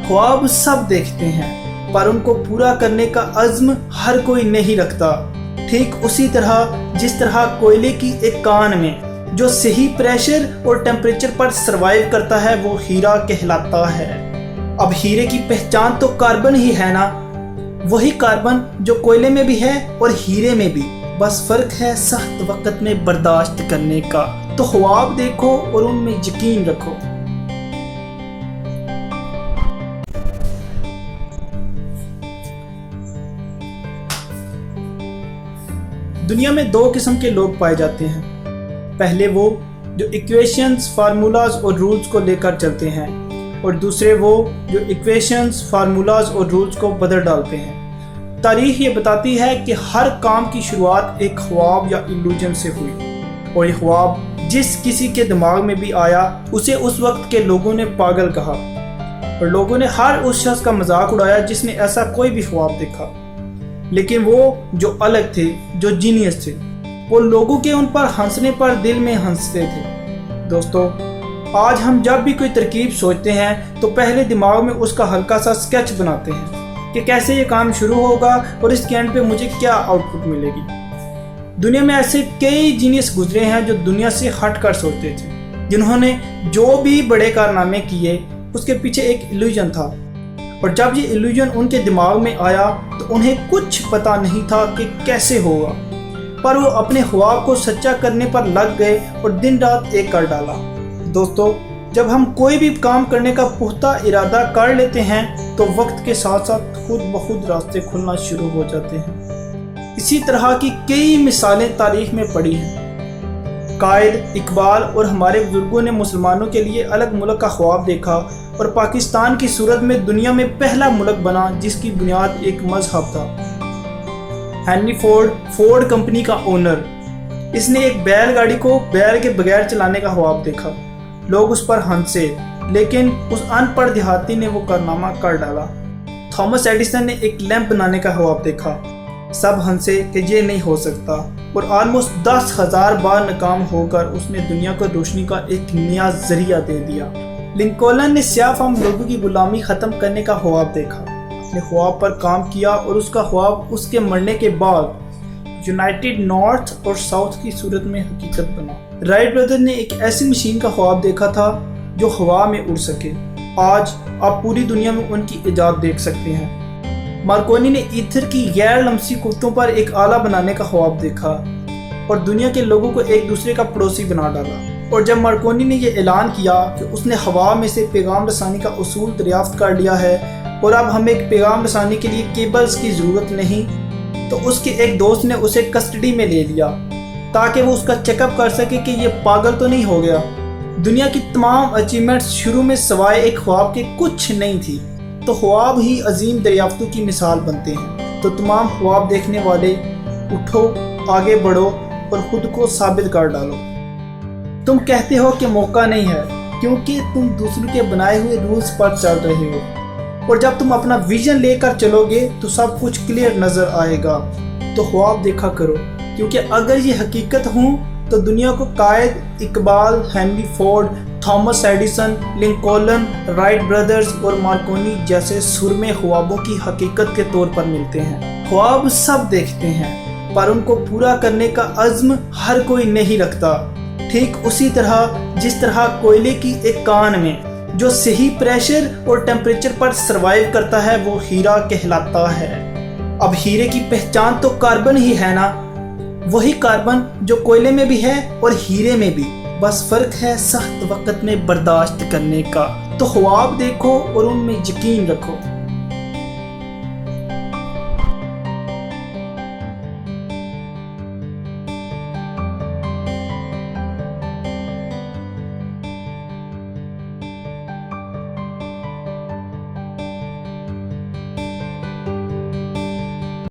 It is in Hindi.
ख्वाब सब देखते हैं पर उनको पूरा करने का अज़्म हर कोई नहीं रखता। ठीक उसी तरह जिस तरह कोयले की एक कान में जो सही प्रेशर और टेम्परेचर पर सरवाइव करता है वो हीरा कहलाता है। अब हीरे की पहचान तो कार्बन ही है ना, वही कार्बन जो कोयले में भी है और हीरे में भी, बस फर्क है सख्त वक्त में बर्दाश्त करने का। तो ख्वाब देखो और उनमें यकीन रखो। दुनिया में दो किस्म के लोग पाए जाते हैं। पहले वो जो इक्वेशंस, फार्मूलाज और रूल्स को लेकर चलते हैं, और दूसरे वो जो इक्वेशंस, फार्मूलाज और रूल्स को बदल डालते हैं। तारीख ये बताती है कि हर काम की शुरुआत एक ख्वाब या इल्यूजन से हुई, और ये ख्वाब जिस किसी के दिमाग में भी आया उसे उस वक्त के लोगों ने पागल कहा, और लोगों ने हर उस शख्स का मजाक उड़ाया जिसने ऐसा कोई भी ख्वाब देखा। लेकिन वो जो अलग थे, जो जीनियस थे, वो लोगों के उन पर हंसने पर दिल में हंसते थे। दोस्तों, आज हम जब भी कोई तरकीब सोचते हैं तो पहले दिमाग में उसका हल्का सा स्केच बनाते हैं कि कैसे ये काम शुरू होगा और इसके एंड पे मुझे क्या आउटपुट मिलेगी। दुनिया में ऐसे कई जीनियस गुजरे हैं जो दुनिया से हट कर सोचते थे, जिन्होंने जो भी बड़े कारनामे किए उसके पीछे एक इल्यूजन था, और जब ये इल्यूजन उनके दिमाग में आया तो उन्हें कुछ पता नहीं था कि कैसे होगा, पर वो अपने ख्वाब को सच्चा करने पर लग गए और दिन रात एक कर डाला। दोस्तों, जब हम कोई भी काम करने का पुख्ता इरादा कर लेते हैं तो वक्त के साथ साथ खुद ब खुद रास्ते खुलना शुरू हो जाते हैं। इसी तरह की कई मिसालें तारीख में पड़ी हैं। कायद, इकबाल और हमारे बुजुर्गों ने मुसलमानों के लिए अलग मुल्क का ख्वाब देखा और पाकिस्तान की सूरत में दुनिया में पहला मुल्क बना जिसकी बुनियाद एक मजहब था। हेनरी फोर्ड कंपनी का ओनर, इसने एक बैलगाड़ी को बैल के बगैर चलाने का ख्वाब देखा। लोग उस पर हंसे, लेकिन उस अनपढ़ देहाती ने वो कारनामा कर डाला। थॉमस एडिसन ने एक लैंप बनाने का ख्वाब देखा। सब हंसे कि ये नहीं हो सकता, और ऑलमोस्ट 10,000 बार नाकाम होकर उसने दुनिया को रोशनी का एक नया जरिया दे दिया। लिंकन ने स्याह फाम लोगों की गुलामी ख़त्म करने का ख्वाब देखा, अपने ख्वाब पर काम किया और उसका ख्वाब उसके मरने के बाद यूनाइटेड नॉर्थ और साउथ की सूरत में हकीकत बना। राइट ब्रदर ने एक ऐसी मशीन का ख्वाब देखा था जो हवा में उड़ सके। आज आप पूरी दुनिया में उनकी इजाद देख सकते हैं। मार्कोनी ने ईथर की गैर लमसी कुत्तों पर एक आला बनाने का ख्वाब देखा और दुनिया के लोगों को एक दूसरे का पड़ोसी बना डाला। और जब मार्कोनी ने यह ऐलान किया कि उसने हवा में से पैगाम रसानी का उसूल दरियाफ्त कर लिया है और अब हमें एक पैगाम रसानी के लिए केबल्स की ज़रूरत नहीं, तो उसके एक दोस्त ने उसे कस्टडी में ले लिया ताकि वो उसका चेकअप कर सके कि ये पागल तो नहीं हो गया। दुनिया की तमाम अचीवमेंट्स शुरू में सवाए एक ख्वाब के कुछ नहीं थी, तो ख्वाब ही अजीम दरियाफ्तों की मिसाल बनते हैं। तो तमाम ख्वाब देखने वाले, उठो, आगे बढ़ो और ख़ुद को साबित कर डालो। तुम कहते हो कि मौका नहीं है क्योंकि तुम दूसरों के बनाए हुए रूल्स पर चल रहे हो, और जब तुम अपना विजन लेकर चलोगे तो सब कुछ क्लियर नज़र आएगा। तो ख्वाब देखा करो, क्योंकि अगर ये हकीकत हो तो दुनिया को Quaid, Iqbal, Henry Ford, Thomas Edison, Lincoln, Wright brothers और मार्कोनी जैसे सुरमे ख्वाबों की हकीकत के तौर पर मिलते हैं। ख्वाब सब देखते हैं पर उनको पूरा करने का अज़्म हर कोई नहीं रखता। ठीक उसी तरह जिस तरह कोयले की एक कान में जो सही प्रेशर और टेम्परेचर पर सरवाइव करता है वो हीरा कहलाता है। अब हीरे की पहचान तो कार्बन ही है ना, वही कार्बन जो कोयले में भी है और हीरे में भी, बस फर्क है सख्त वक्त में बर्दाश्त करने का। तो ख्वाब देखो और उनमें यकीन रखो।